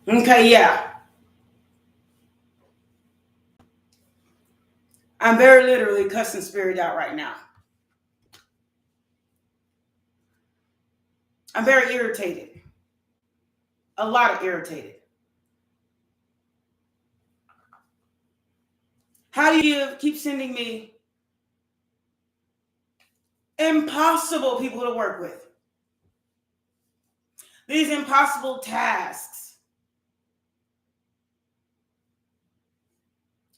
Okay, yeah. I'm very literally cussing spirit out right now. I'm very irritated. A lot of irritated. How do you keep sending me impossible people to work with? These impossible tasks.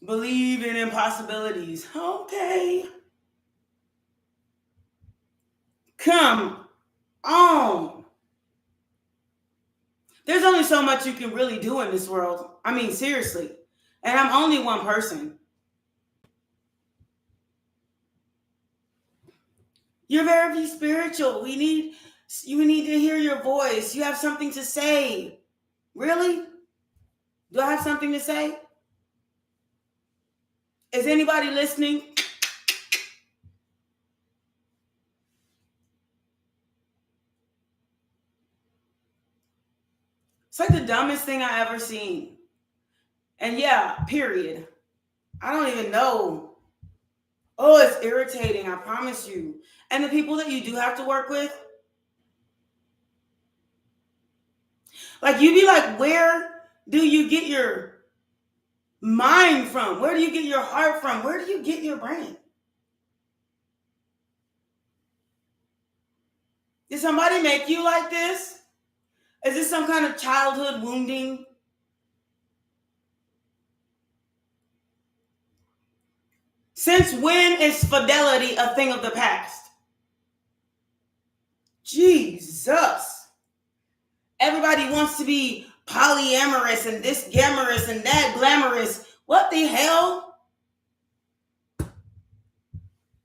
Believe in impossibilities. Okay. Come on. There's only so much you can really do in this world. I mean, seriously. And I'm only one person. You're very spiritual. You need to hear your voice. You have something to say. Really? Do I have something to say? Is anybody listening? It's like the dumbest thing I ever seen. And yeah, period. I don't even know. Oh, it's irritating, I promise you. And the people that you do have to work with, like you be like, where do you get your mind from? Where do you get your heart from? Where do you get your brain? Did somebody make you like this? Is this some kind of childhood wounding? Since when is fidelity a thing of the past? Jesus. Everybody wants to be polyamorous and this glamorous and that glamorous. What the hell?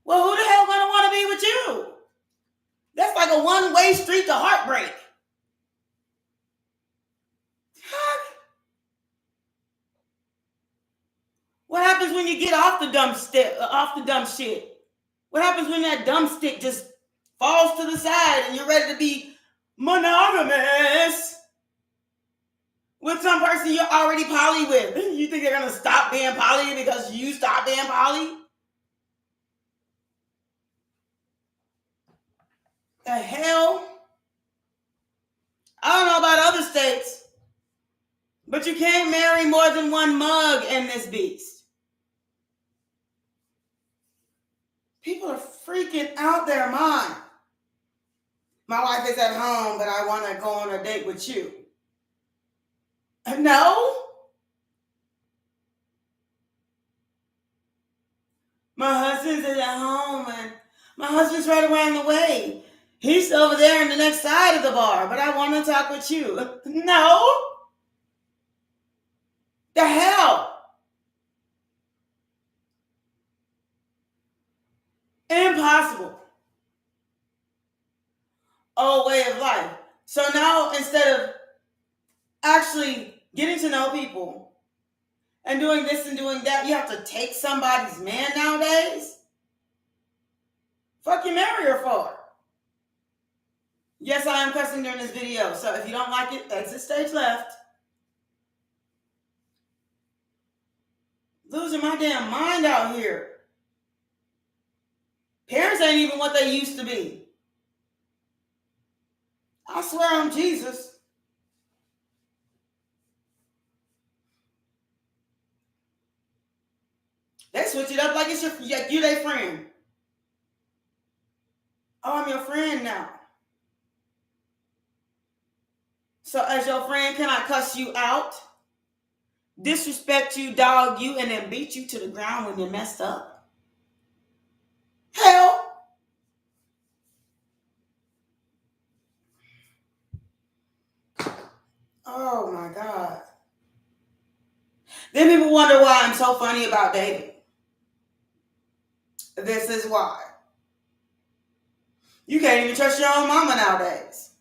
Well, who the hell gonna want to be with you? That's like a one-way street to heartbreak. What happens when you get off the dumb shit? What happens when that dumb stick just falls to the side and you're ready to be monogamous with some person you're already poly with? You think they're gonna stop being poly because you stop being poly? The hell? I don't know about other states, but you can't marry more than one mug in this beast. People are freaking out their mind. My wife is at home, but I want to go on a date with you. No. My husband's at home, and my husband's right around the way. He's over there on the next side of the bar, but I want to talk with you. No. The hell? Impossible. Old way of life. So now instead of actually getting to know people and doing this and doing that, you have to take somebody's man nowadays? Fuck you marry her for? Yes, I am cussing during this video, so if you don't like it, exit stage left. Losing my damn mind out here. Parents ain't even what they used to be. I swear on Jesus. They switch it up like it's you their friend. Oh, I'm your friend now. So as your friend, can I cuss you out? Disrespect you, dog you, and then beat you to the ground when you messed up? Hell. Oh my God. Then people wonder why I'm so funny about dating. This is why. You can't even trust your own mama nowadays.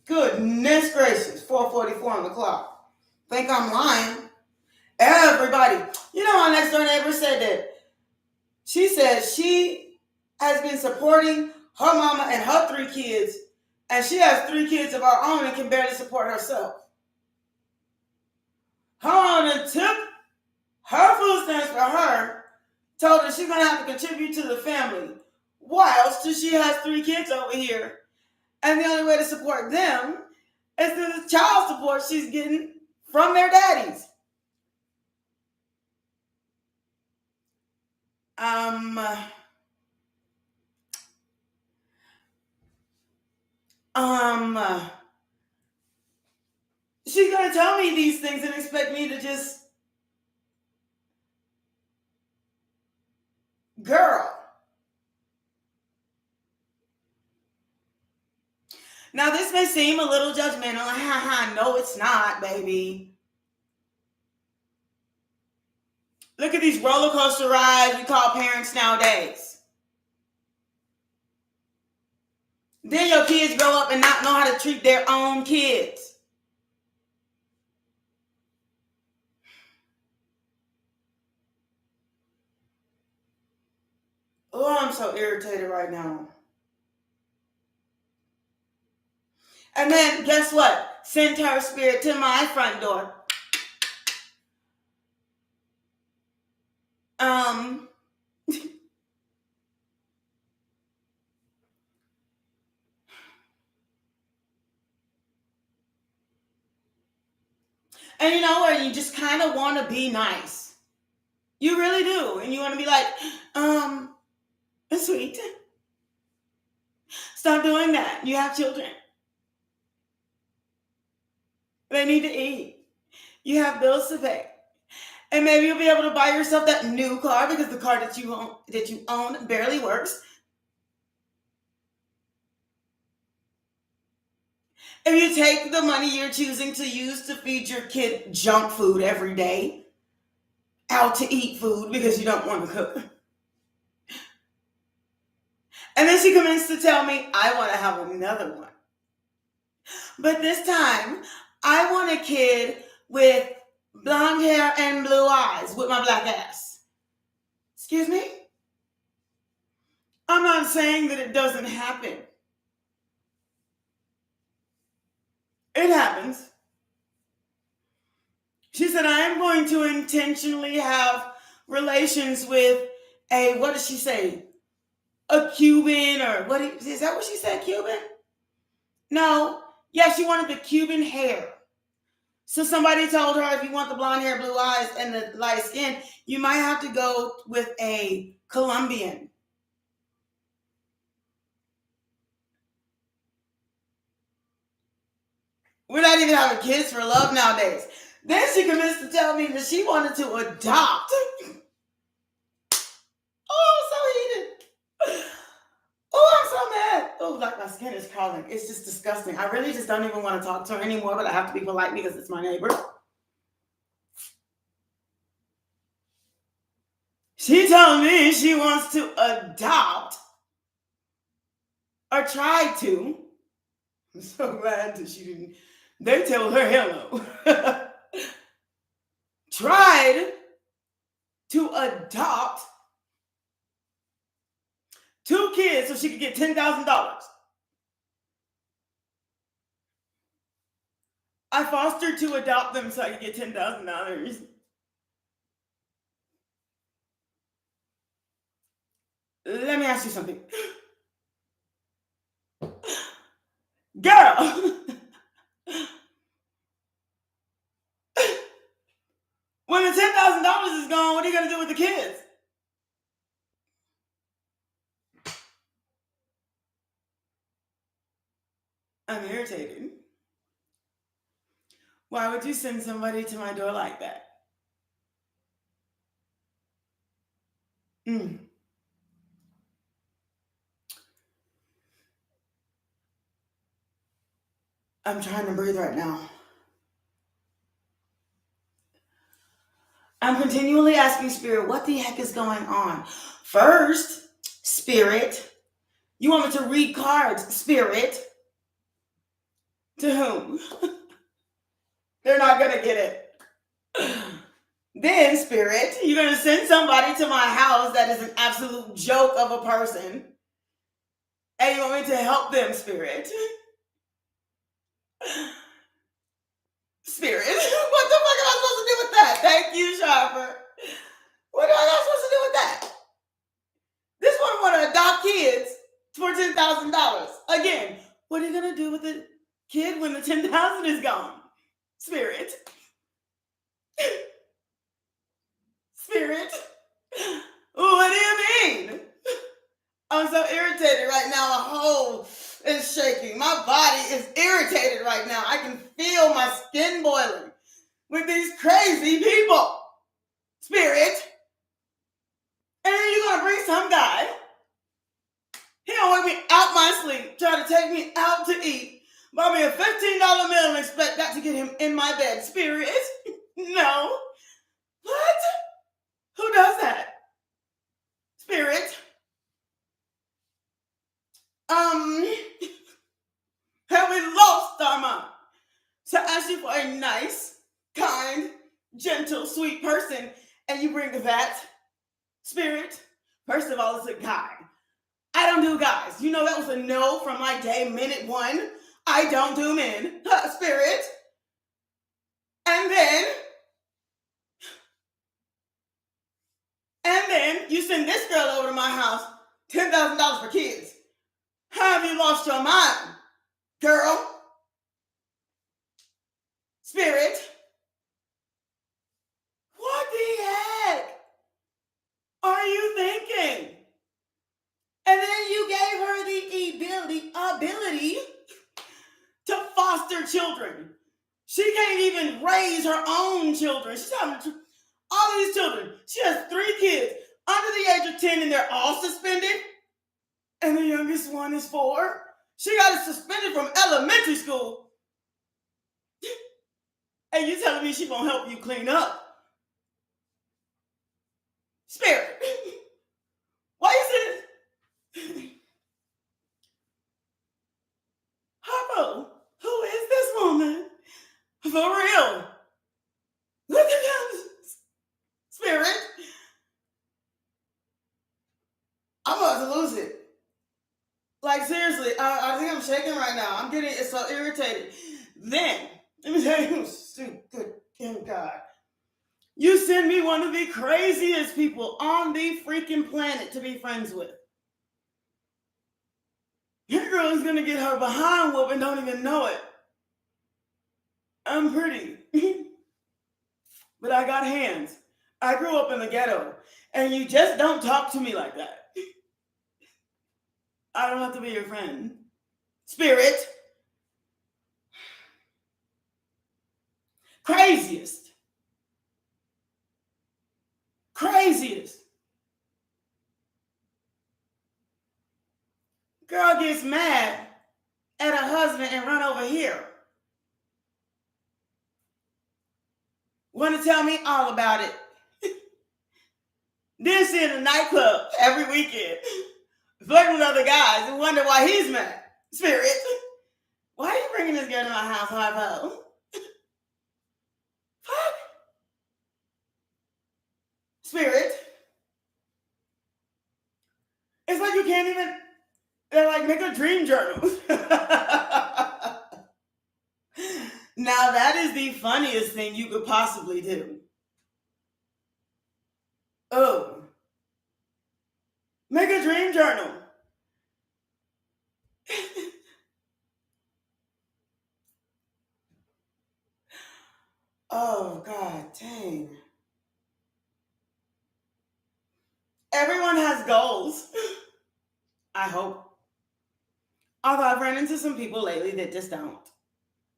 Goodness gracious, 4:44 on the clock. Think I'm lying? Everybody. You know, our next door neighbor said that. She said she has been supporting her mama and her 3 kids And she has 3 kids of her own and can barely support herself. Her owner took her food stamps for her, told her she's going to have to contribute to the family, whilst she has 3 kids over here. And the only way to support them is through the child support she's getting from their daddies. She's going to tell me these things and expect me to just, girl. Now, this may seem a little judgmental. No, it's not, baby. Look at these roller coaster rides we call parents nowadays. Then your kids grow up and not know how to treat their own kids. Oh, I'm so irritated right now. And then, guess what? Sent her spirit to my front door. And you know where you just kind of want to be nice. You really do. And you want to be like, sweet. Stop doing that. You have children. They need to eat. You have bills to pay. And maybe you'll be able to buy yourself that new car because the car that you own barely works. If you take the money you're choosing to use to feed your kid junk food every day, out to eat food because you don't want to cook. And then she commenced to tell me, I want to have another one. But this time, I want a kid with blonde hair and blue eyes with my black ass. Excuse me? I'm not saying that it doesn't happen. It happens. She said, I am going to intentionally have relations with a, what did she say? A Cuban or what is that what she said, Cuban? No. Yeah, she wanted the Cuban hair. So somebody told her if you want the blonde hair, blue eyes, and the light skin, you might have to go with a Colombian. We're not even having kids for love nowadays. Then she commenced to tell me that she wanted to adopt. Oh, I'm so heated. Oh, I'm so mad. Oh, like my skin is crawling. It's just disgusting. I really just don't even want to talk to her anymore, but I have to be polite because it's my neighbor. She told me she wants to adopt or try to. I'm so glad that she didn't. They tell her hello. Tried to adopt 2 kids so she could get $10,000. I fostered to adopt them so I could get $10,000. Let me ask you something. Girl! When the $10,000 is gone, what are you going to do with the kids? I'm irritated. Why would you send somebody to my door like that? I'm trying to breathe right now. I'm continually asking Spirit, what the heck is going on? First, Spirit, you want me to read cards, Spirit? To whom? They're not going to get it. Then, Spirit, you're going to send somebody to my house that is an absolute joke of a person. And you want me to help them, Spirit? Spirit, what the fuck am I supposed to do with that? Thank you, Sharper. What am I supposed to do with that? This one want to adopt kids for $10,000. Again, what are you going to do with the kid when the $10,000 is gone? Spirit. Spirit. What do you mean? I'm so irritated right now. My whole is shaking. My body is irritated right now. I can feel my skin boiling with these crazy people. Spirit. And then you're going to bring some guy. He don't wake me out my sleep, try to take me out to eat, buy me a $15 meal and expect that to get him in my bed. Spirit. No. What? Who does that? Spirit. Have we lost our mind? So I ask you for a nice, kind, gentle, sweet person, and you bring that? Spirit. First of all, it's a guy. I don't do guys. You know that was a no from like day minute one. I don't do men. Spirit. And then you send this girl over to my house, $10,000 for kids. Have you lost your mind, girl? Spirit. What the heck are you thinking? And then you gave her the ability to foster children. She can't even raise her own children. She's having all these children. She has 3 kids under the age of 10 and they're all suspended. And the youngest one is 4. She got suspended from elementary school. And you telling me she gonna help you clean up? Spirit. Why you sitting? Harpo, who is this woman? For real. Look at that. Spirit. I'm about to lose it. Like, seriously, I think I'm shaking right now. I'm getting so irritated. Then, let me tell you, good God. You send me one of the craziest people on the freaking planet to be friends with. Your girl is going to get her behind whoop and don't even know it. I'm pretty. But I got hands. I grew up in the ghetto. And you just don't talk to me like that. I don't have to be your friend. Spirit. Craziest. Girl gets mad at her husband and run over here. Want to tell me all about it. Then she in a nightclub every weekend, flirting with other guys and wonder why he's mad. Spirit. Why are you bringing this girl to my house, Harpo? Fuck. Spirit. It's like you can't even, they're like, make a dream journal. Now that is the funniest thing you could possibly do. Oh. Make a dream journal. Oh, God dang. Everyone has goals. I hope. Although I've run into some people lately that just don't.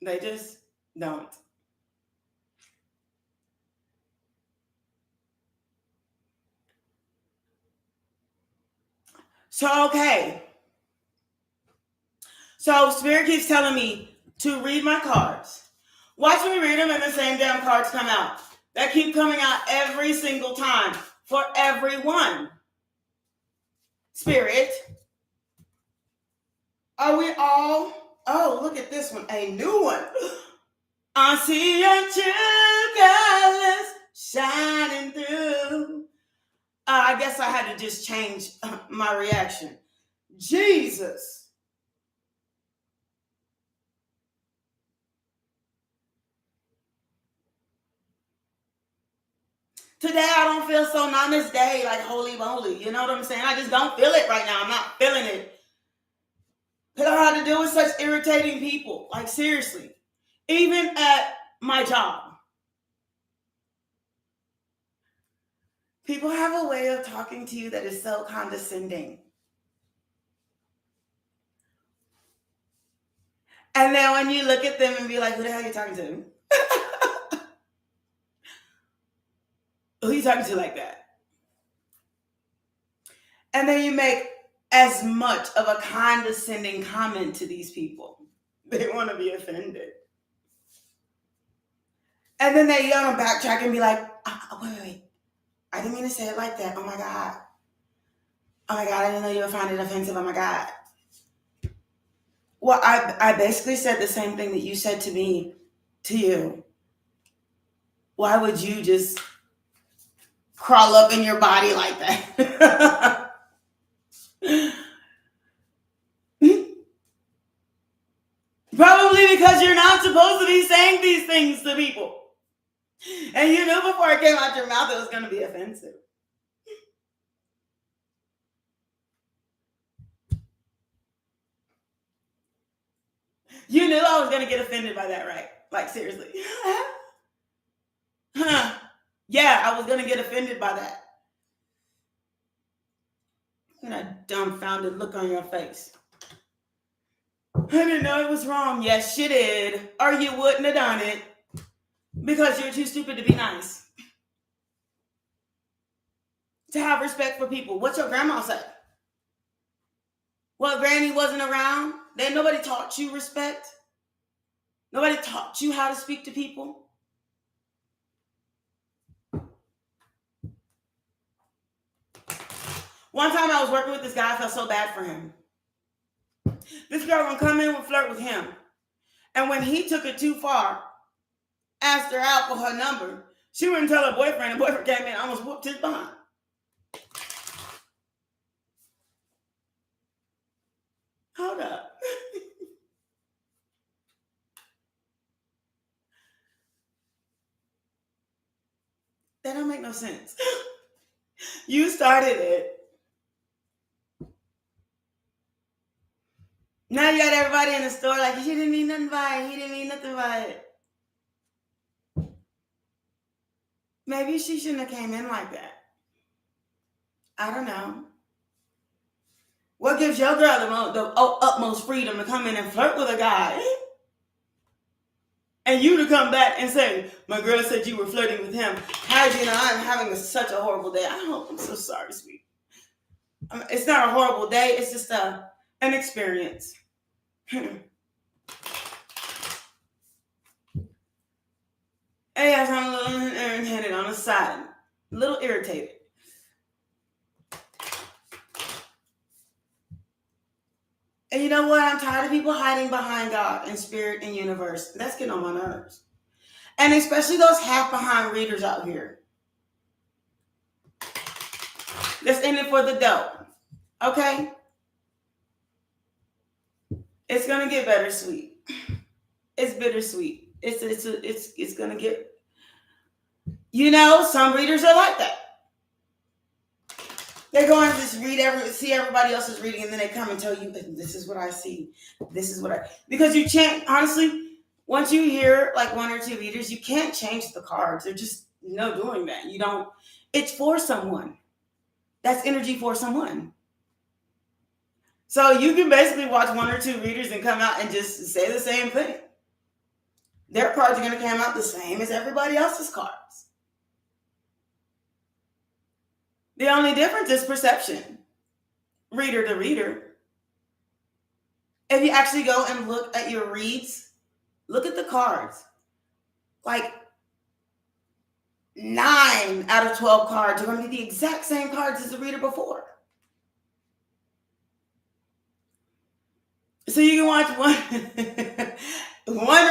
They just don't. So, okay. So, Spirit keeps telling me to read my cards. Watch me read them and the same damn cards come out. That keep coming out every single time for everyone. Spirit. Are we all? Oh, look at this one. A new one. I see your true colors shining through. I guess I had to just change my reaction. Jesus. Today I don't feel so namaste, like holy moly. You know what I'm saying? I just don't feel it right now. I'm not feeling it. Because I had to deal with such irritating people. Like, seriously. Even at my job. People have a way of talking to you that is so condescending. And then when you look at them and be like, who the hell are you talking to? Who are you talking to like that? And then you make as much of a condescending comment to these people. They want to be offended. And then they yell and backtrack and be like, wait. I didn't mean to say it like that. Oh my God. Oh my God, I didn't know you would find it offensive. Oh my God. Well, I basically said the same thing that you said to me, to you. Why would you just crawl up in your body like that? Probably because you're not supposed to be saying these things to people. And you knew before it came out your mouth it was going to be offensive. You knew I was going to get offended by that, right? Like, seriously. Yeah, I was going to get offended by that. And a dumbfounded look on your face. I didn't know it was wrong. Yes, you did. Or you wouldn't have done it. Because you're too stupid to be nice. To have respect for people. What's your grandma say? Well, Granny wasn't around. Then nobody taught you respect. Nobody taught you how to speak to people. One time I was working with this guy. I felt so bad for him. This girl would come in and flirt with him. And when he took it too far, asked her out for her number, she wouldn't tell her boyfriend. The boyfriend came in and almost whooped his behind. Hold up. That don't make no sense. You started it. Now you got everybody in the store like, he didn't mean nothing by it. He didn't mean nothing by it. Maybe she shouldn't have came in like that. I don't know. What gives your girl the utmost freedom to come in and flirt with a guy? And you to come back and say, my girl said you were flirting with him. How do you know I'm having such a horrible day? I'm so sorry, sweet. It's not a horrible day. It's just an experience. Hey, I'm a little irritated on the side. A little irritated. And you know what? I'm tired of people hiding behind God and spirit and universe. That's getting on my nerves. And especially those half behind readers out here. That's in it for the dough. Okay? It's gonna get bittersweet. It's bittersweet. It's gonna get. You know, some readers are like that. They're going to just see everybody else's reading, and then they come and tell you, this is what I see. This is what because you can't, honestly, once you hear like one or two readers, you can't change the cards. They're just no doing that. You don't, it's for someone. That's energy for someone. So you can basically watch one or two readers and come out and just say the same thing. Their cards are going to come out the same as everybody else's cards. The only difference is perception, reader to reader. If you actually go and look at your reads, look at the cards. Like 9 out of 12 cards are going to be the exact same cards as the reader before. So you can watch one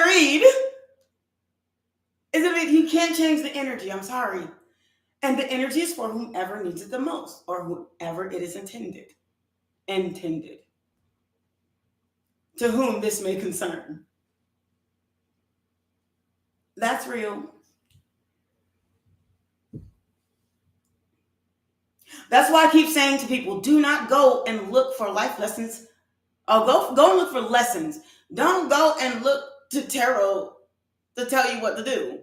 read. You can't change the energy. I'm sorry. And the energy is for whomever needs it the most, or whoever it is intended. To whom this may concern. That's real. That's why I keep saying to people, do not go and look for life lessons. Go and look for lessons. Don't go and look to tarot to tell you what to do.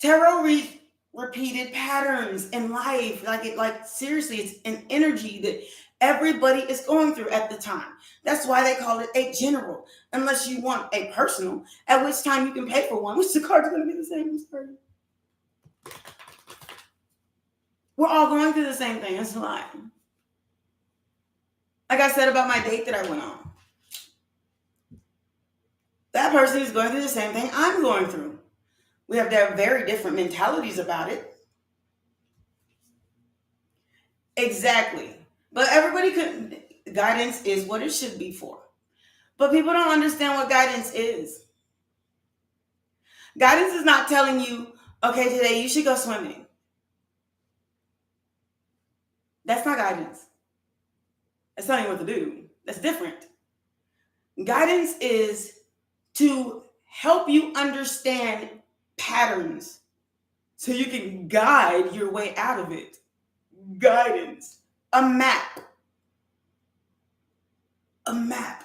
Tarot reads repeated patterns in life. Like seriously, it's an energy that everybody is going through at the time. That's why they call it a general, unless you want a personal, at which time you can pay for one, which the card's going to be the same. We're all going through the same thing. It's a lie. Like I said about my date that I went on. That person is going through the same thing I'm going through. We have very different mentalities about it. Exactly. But everybody could, guidance is what it should be for. But people don't understand what guidance is. Guidance is not telling you, okay, today you should go swimming. That's not guidance. That's telling you what to do. That's different. Guidance is to help you understand patterns so you can guide your way out of it. Guidance. A map. A map.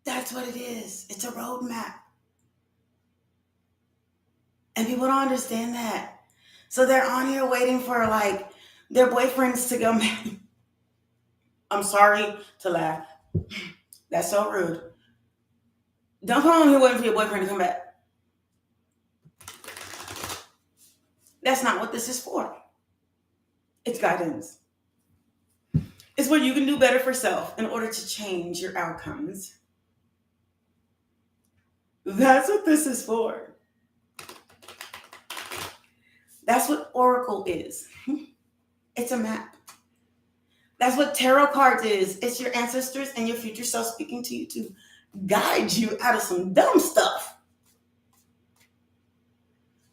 That's what it is. It's a roadmap. And people don't understand that. So they're on here waiting for like their boyfriends to come back. I'm sorry to laugh. That's so rude. Don't come on here waiting for your boyfriend to come back. That's not what this is for. It's guidance. It's what you can do better for self in order to change your outcomes. That's what this is for. That's what Oracle is. It's a map. That's what tarot cards is. It's your ancestors and your future self speaking to you to guide you out of some dumb stuff.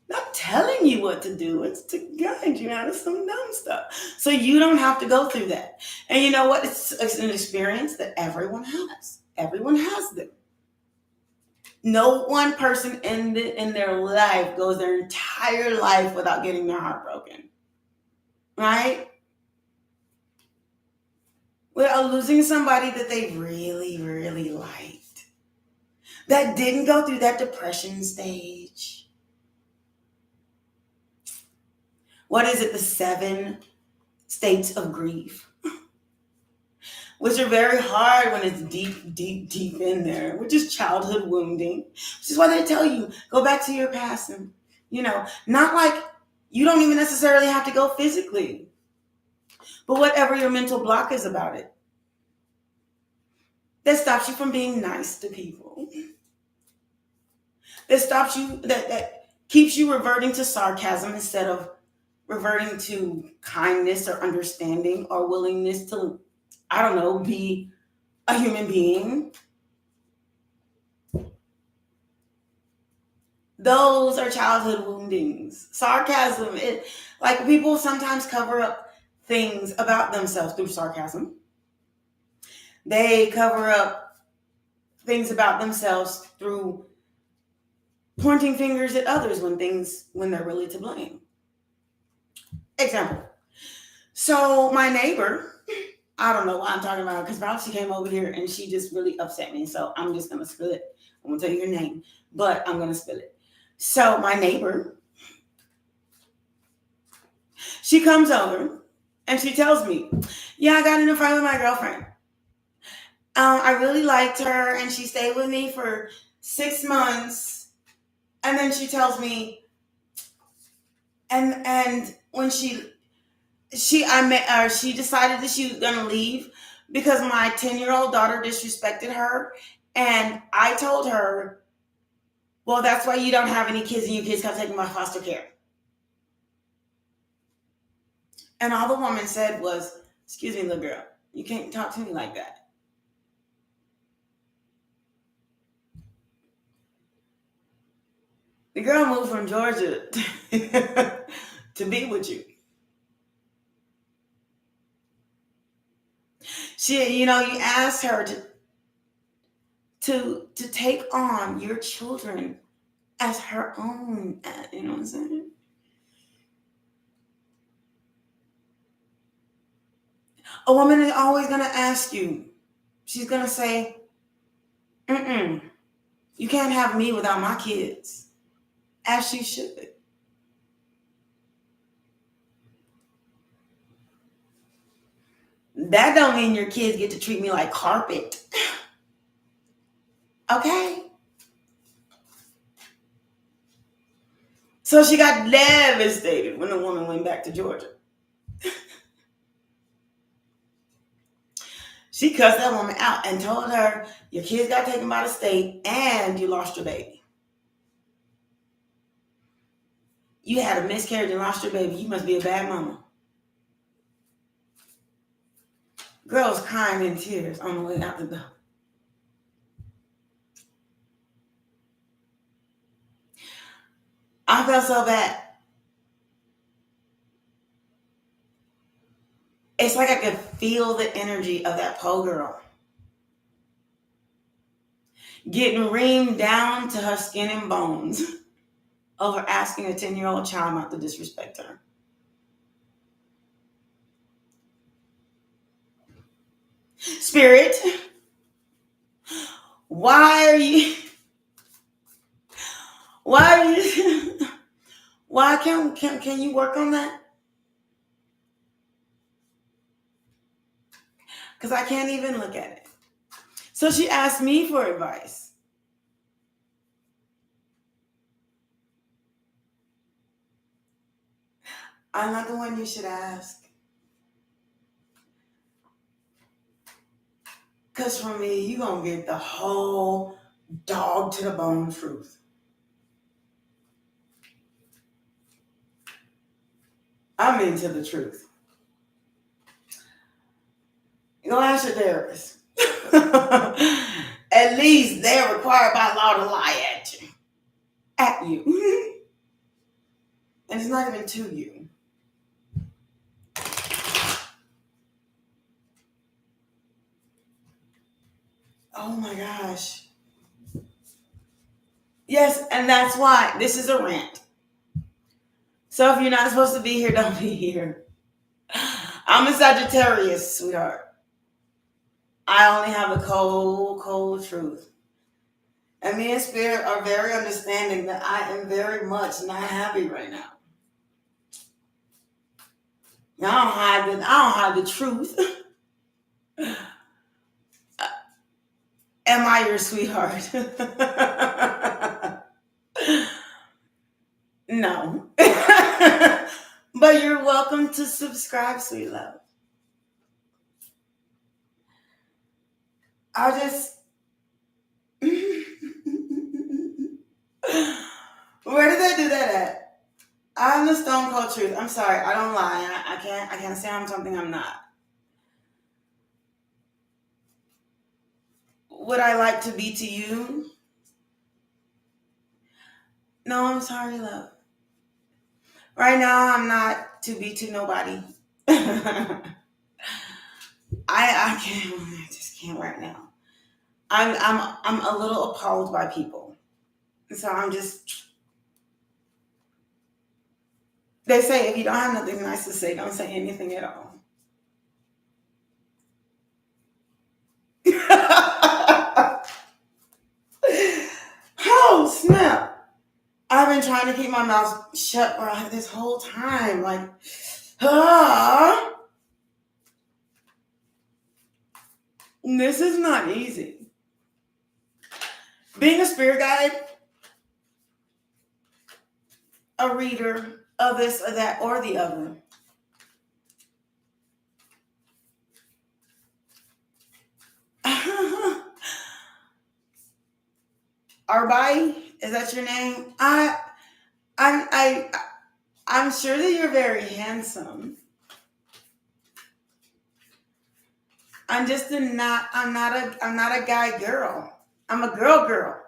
Not telling you what to do. It's to guide you out of some dumb stuff. So you don't have to go through that. And you know what? It's an experience that everyone has. Everyone has them. No one person in their life goes their entire life without getting their heart broken. Right? Without losing somebody that they really, really liked. That didn't go through that depression stage. What is it? The 7 states of grief. Which are very hard when it's deep, deep, deep in there, which is childhood wounding. Which is why they tell you, go back to your past. And, not like you don't even necessarily have to go physically. But whatever your mental block is about it. That stops you from being nice to people. That stops you, that keeps you reverting to sarcasm instead of reverting to kindness or understanding or willingness to, be a human being. Those are childhood woundings. Sarcasm, people sometimes cover up things about themselves through sarcasm. They cover up things about themselves through pointing fingers at others when they're really to blame. Example. So my neighbor, I don't know why I'm talking about her, because probably she came over here and she just really upset me. So I'm just going to spill it. I won't tell you her name, but I'm going to spill it. So my neighbor, she comes over and she tells me, yeah, I got in a fight with my girlfriend. I really liked her and she stayed with me for 6 months. And then she tells me, and when she decided that she was going to leave because my 10-year-old daughter disrespected her. And I told her, well, that's why you don't have any kids and your kids come take my foster care. And all the woman said was, excuse me, little girl, you can't talk to me like that. The girl moved from Georgia to be with you. She, you asked her to take on your children as her own. You know what I'm saying? A woman is always going to ask you. She's going to say, you can't have me without my kids. As she should. That don't mean your kids get to treat me like carpet. Okay? So she got devastated when the woman went back to Georgia. She cussed that woman out and told her, your kids got taken by the state and you lost your baby. You had a miscarriage and lost your baby. You must be a bad mama. Girl was crying in tears on the way out the door. I felt so bad. It's like I could feel the energy of that poor girl. Getting reamed down to her skin and bones over asking a 10-year-old child not to disrespect her. Spirit, why can you work on that? Because I can't even look at it. So she asked me for advice. I'm not the one you should ask. Because from me, you're going to get the whole dog to the bone truth. I'm into the truth. Go ask your therapist. At least they're required by law to lie at you. At you. And it's not even to you. Oh my gosh. Yes, and that's why this is a rant. So if you're not supposed to be here, don't be here. I'm a Sagittarius, sweetheart. I only have the cold, cold truth. And me and Spirit are very understanding that I am very much not happy right now. I don't hide the truth. Am I your sweetheart? No. But you're welcome to subscribe, sweet love. I'll just... Where did they do that at? I'm the stone cold truth. I'm sorry. I don't lie. I can't say I'm something I'm not. Would I like to be to you? No, I'm sorry, love. Right now, I'm not to be to nobody. I can't. I just can't right now. I'm a little appalled by people, so I'm just. They say if you don't have nothing nice to say, don't say anything at all. Oh snap! I've been trying to keep my mouth shut this whole time, like, This is not easy. Being a spirit guide, a reader of this or that or the other. Arbai, is that your name? I'm sure that you're very handsome. I'm not a guy girl. I'm a girl.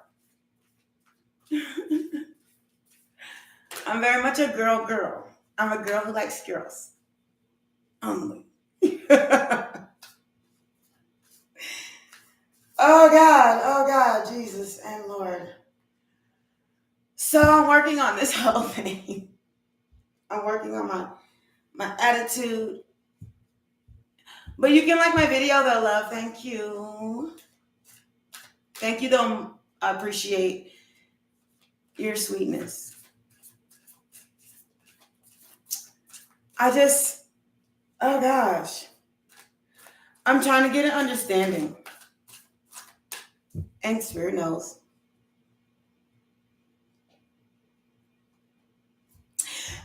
I'm very much a girl. I'm a girl who likes girls. Only. Oh God, Jesus and Lord. So I'm working on this whole thing. I'm working on my attitude. But you can like my video though, love. Thank you. Thank you though. I appreciate your sweetness. Oh gosh. I'm trying to get an understanding. And Spirit knows.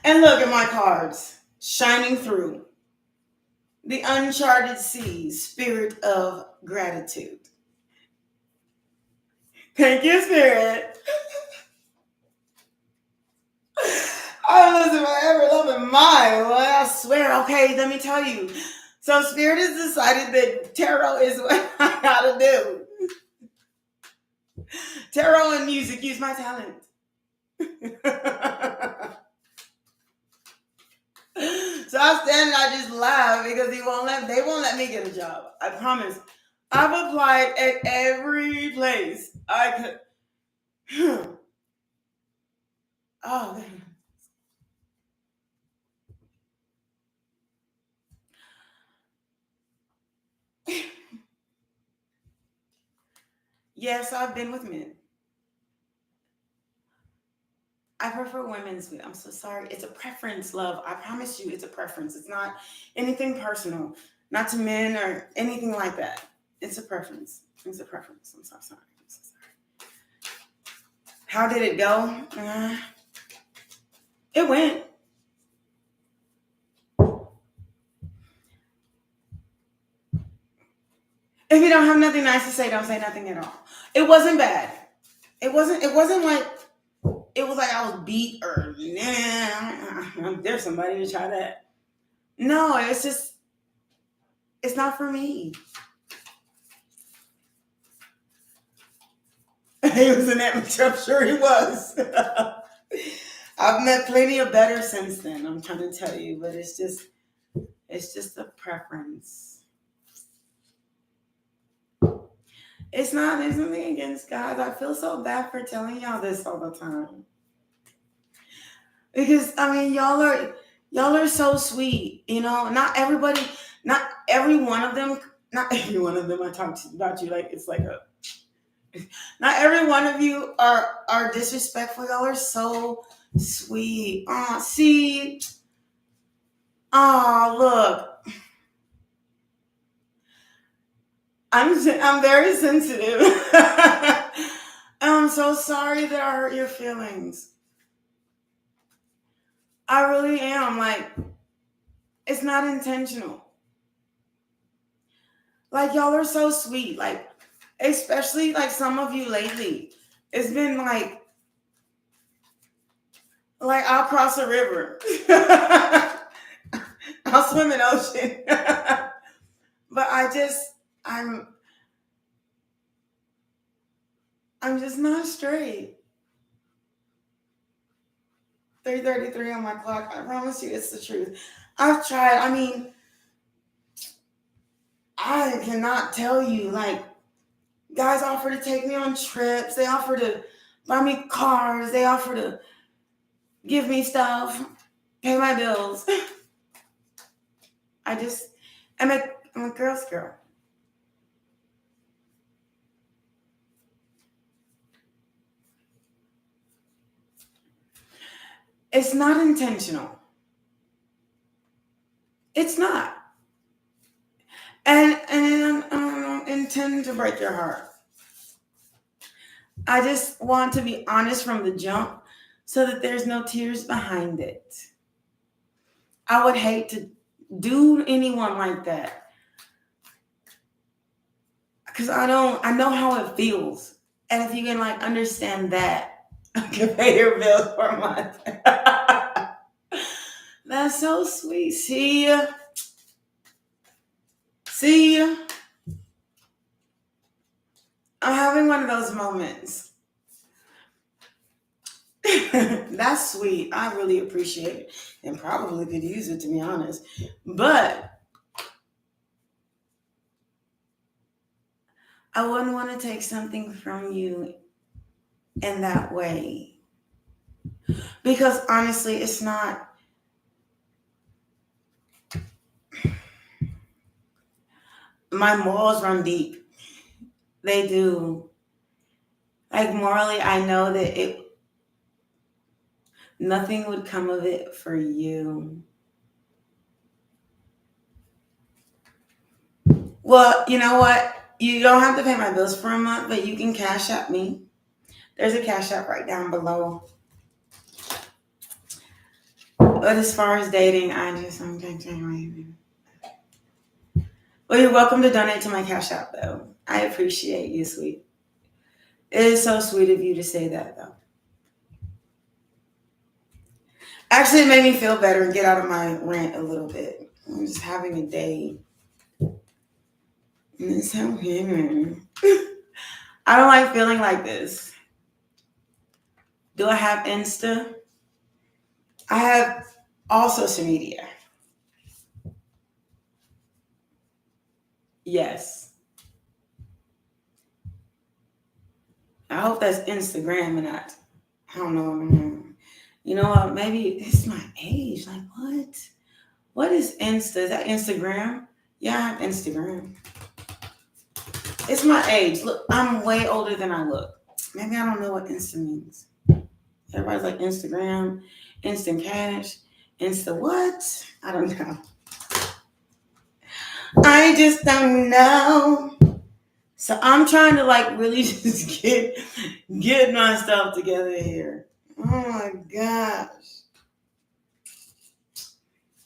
And look at my cards. Shining through. The uncharted seas. Spirit of gratitude. Thank you, Spirit. I listen, if I ever love in mine. Well, I swear. Okay, let me tell you. So Spirit has decided that tarot is what I gotta do. Tarot and music, use my talent. So I stand and I just laugh because they won't let me get a job. I promise. I've applied at every place I could. Oh. Yes, I've been with men. I prefer women's food. I'm so sorry. It's a preference, love. I promise you, it's a preference. It's not anything personal, not to men or anything like that. It's a preference. It's a preference. I'm so sorry. I'm so sorry. How did it go? It went. If you don't have nothing nice to say, don't say nothing at all. It wasn't bad. It wasn't like it was like I was beat or there's somebody to try that. No, it's not for me. He was an amateur, I'm sure he was. I've met plenty of better since then, I'm trying to tell you, but it's just a preference. It's nothing against guys. I feel so bad for telling y'all this all the time. Because I mean y'all are so sweet, you know. Not every one of them I talk about you like it's like a not every one of you are disrespectful. Y'all are so sweet. See. Look. I'm very sensitive. I'm so sorry that I hurt your feelings. I really am. Like, it's not intentional. Like, y'all are so sweet. Like, especially like some of you lately. It's been like I'll cross a river. I'll swim in ocean. But I'm just not straight. 3:33 on my clock. I promise you it's the truth. I've tried. I mean, I cannot tell you. Like, guys offer to take me on trips. They offer to buy me cars. They offer to give me stuff, pay my bills. I'm a girl's girl. It's not intentional. It's not. And I don't intend to break your heart. I just want to be honest from the jump so that there's no tears behind it. I would hate to do anyone like that. Because I know how it feels. And if you can like understand that, I can pay your bills for a month. That's so sweet. See ya. I'm having one of those moments. That's sweet. I really appreciate it. And probably could use it, to be honest. But I wouldn't want to take something from you in that way. Because honestly, it's not. my morals run deep. They do. Like morally, I know that nothing would come of it for you. Well, you know what? You don't have to pay my bills for a month, but you can cash out me. There's a cash app right down below. But as far as dating, I'm well, you're welcome to donate to my cash app, though. I appreciate you, sweet. It is so sweet of you to say that, though. Actually, it made me feel better and get out of my rant a little bit. I'm just having a day. And it's so weird. I don't like feeling like this. Do I have Insta? I have all social media. Yes. I hope that's Instagram and not. I don't know. You know what? Maybe it's my age. Like, what? What is Insta? Is that Instagram? Yeah, I have Instagram. It's my age. Look, I'm way older than I look. Maybe I don't know what Insta means. Everybody's like Instagram, instant cash, Insta what? I don't know. I just don't know. So I'm trying to like really just get my stuff together here. Oh my gosh.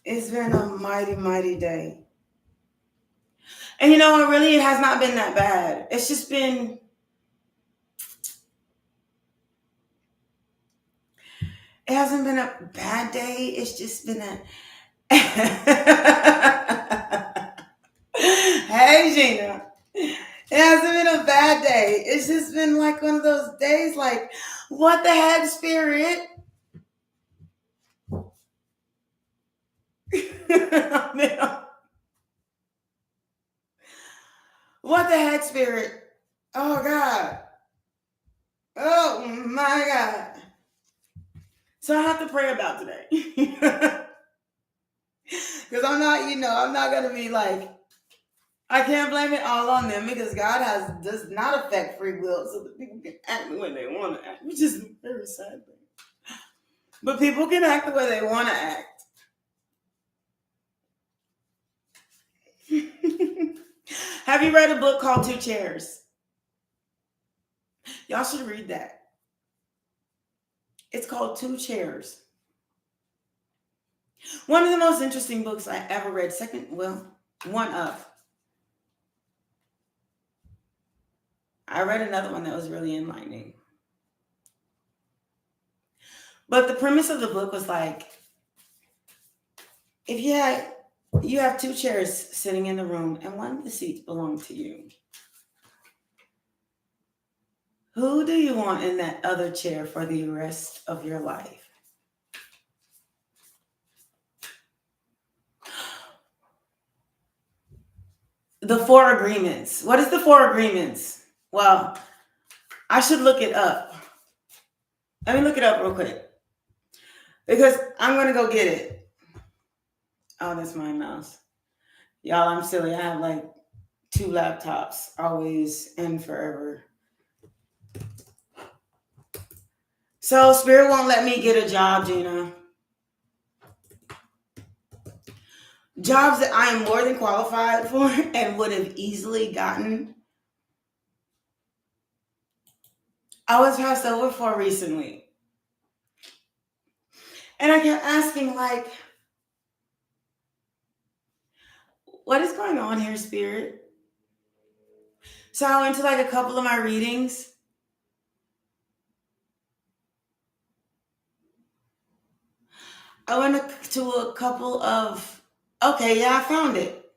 It's been a mighty, mighty day. And you know what? Really, it has not been that bad. It's just been... It hasn't been a bad day. It's just been a... Hey, Gina. It hasn't been a bad day. It's just been like one of those days like, what the heck, spirit? What the heck, spirit? Oh, God. Oh, my God. So I have to pray about today. Because I'm not going to be like, I can't blame it all on them because God does not affect free will so that people can act the way they want to act, which is a very sad thing. But people can act the way they want to act. Have you read a book called Two Chairs? Y'all should read that. It's called Two Chairs. One of the most interesting books I ever read. One of. I read another one that was really enlightening. But the premise of the book was like, if you have two chairs sitting in the room and one of the seats belong to you. Who do you want in that other chair for the rest of your life? The Four Agreements. What is the Four Agreements? Well, I should look it up. Let me look it up real quick. Because I'm going to go get it. Oh, that's my mouse. Y'all, I'm silly. I have like 2 laptops, always and forever. So Spirit won't let me get a job, Gina. Jobs that I am more than qualified for and would have easily gotten. I was passed over for recently. And I kept asking, like, what is going on here, Spirit? So I went to like a couple of my readings. I went to a couple of, okay, yeah, I found it.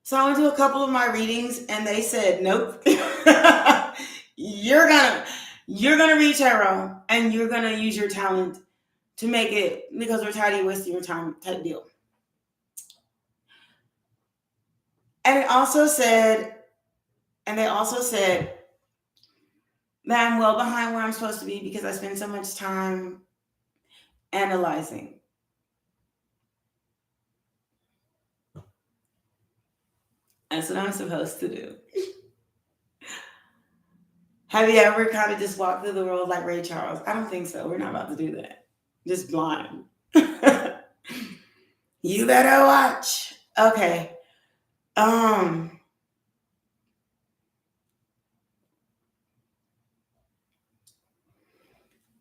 So I went to a couple of my readings and they said, nope, you're gonna read tarot and you're gonna use your talent to make it because we're tired of wasting your time type deal. And they also said that I'm well behind where I'm supposed to be because I spend so much time analyzing. That's what I'm supposed to do. Have you ever kind of just walked through the world like Ray Charles? I don't think so. We're not about to do that. Just blind. You better watch. Okay. I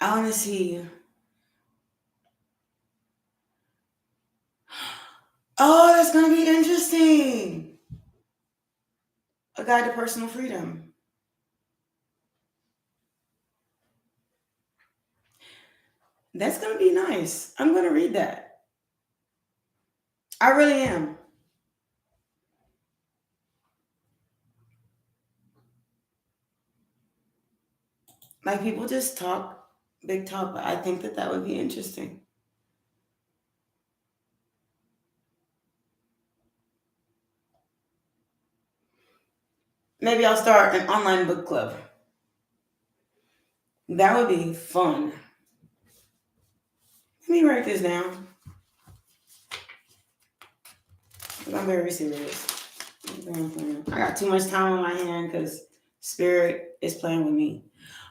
want to see. Oh, that's going to be interesting. A guide to personal freedom. That's going to be nice. I'm going to read that. I really am. Like, people just talk big talk, but I think that would be interesting. Maybe I'll start an online book club. That would be fun. Let me write this down. I'm very serious. I got too much time on my hand because Spirit is playing with me.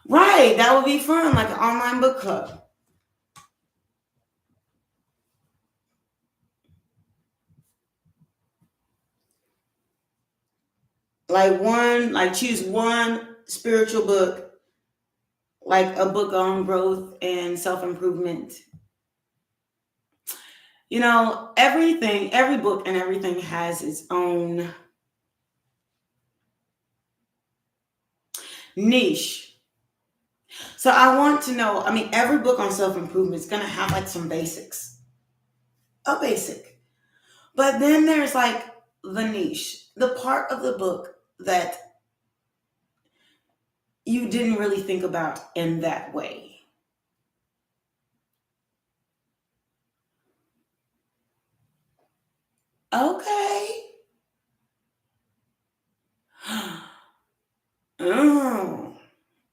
Right, that would be fun, like an online book club. Choose one spiritual book, like a book on growth and self-improvement. You know, every book and everything has its own niche. So I want to know, every book on self-improvement is going to have like some basics. A basic. But then there's like the niche, the part of the book that you didn't really think about in that way. Okay. Oh,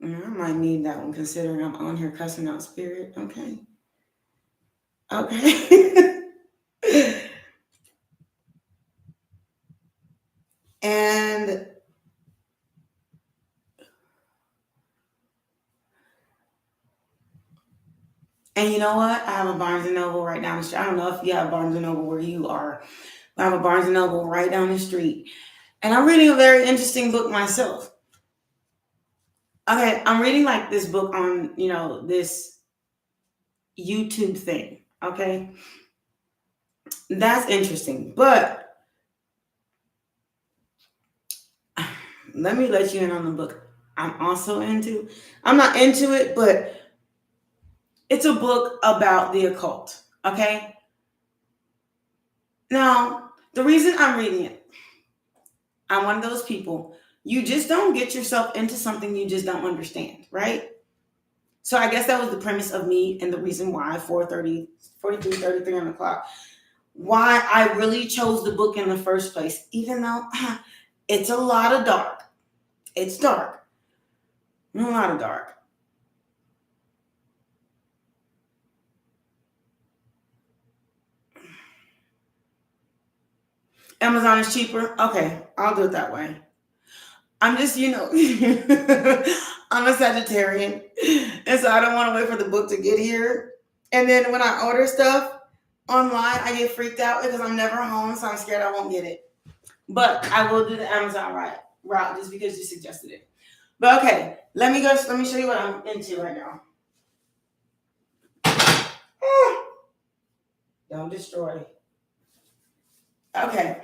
I might need that one considering I'm on here cussing out Spirit. Okay. And you know what? I have a Barnes & Noble right down the street. I don't know if you have Barnes & Noble where you are. I have a Barnes & Noble right down the street. And I'm reading a very interesting book myself. Okay, I'm reading like this book on, this YouTube thing. Okay. That's interesting. But let me let you in on the book I'm also into. I'm not into it, but it's a book about the occult. Okay. Now, the reason I'm reading it, I'm one of those people. You just don't get yourself into something you just don't understand, right? So I guess that was the premise of me and the reason why 4:30, 43, 33 on the clock, why I really chose the book in the first place, even though it's a lot of dark. It's dark. A lot of dark. Amazon is cheaper. Okay, I'll do it that way. I'm just, I'm a Sagittarian, and so I don't want to wait for the book to get here. And then when I order stuff online, I get freaked out because I'm never home, so I'm scared I won't get it. But I will do the Amazon route just because you suggested it. But okay, let me show you what I'm into right now. Don't destroy. Okay.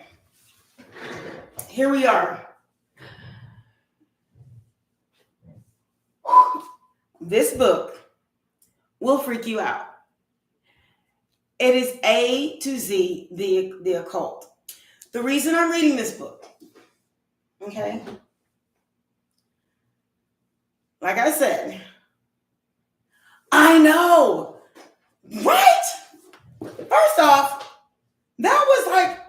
Here we are. This book will freak you out. It is A to Z, the occult. The reason I'm reading this book, okay? Like I said, I know, right? First off, that was like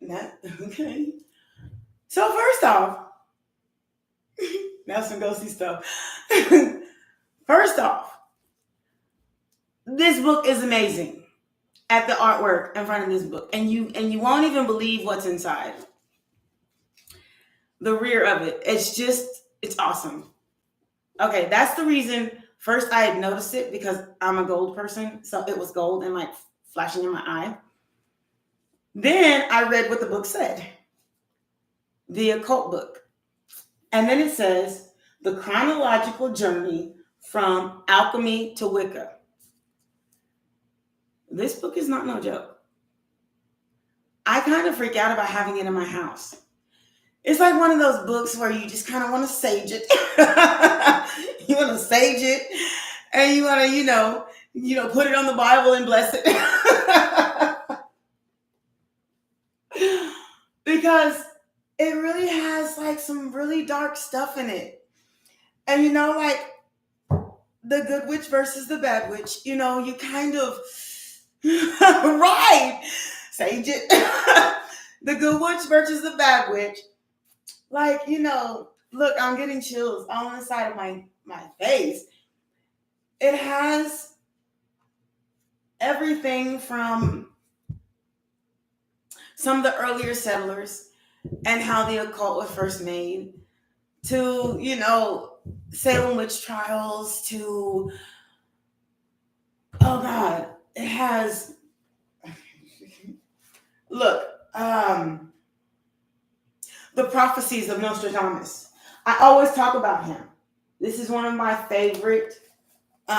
that, okay. So first off, that's some ghosty stuff. First off, this book is amazing. at the artwork in front of this book, and you won't even believe what's inside. The rear of it. It's awesome. Okay, that's the reason. First, I had noticed it because I'm a gold person, so it was gold and like flashing in my eye. Then I read what the book said, the occult book. And then it says, the chronological journey from alchemy to Wicca. This book is not no joke. I kind of freak out about having it in my house. It's like one of those books where you just kind of want to sage it. You want to sage it, and you want to, put it on the Bible and bless it. Because it really has like some really dark stuff in it. And like the good witch versus the bad witch, you kind of right, sage it. The good witch versus the bad witch. Like, look, I'm getting chills all on the side of my face. It has everything from some of the earlier settlers and how the occult was first made to, Salem witch trials to, oh God, it has, look, the prophecies of Nostradamus. I always talk about him. This is one of my favorite. He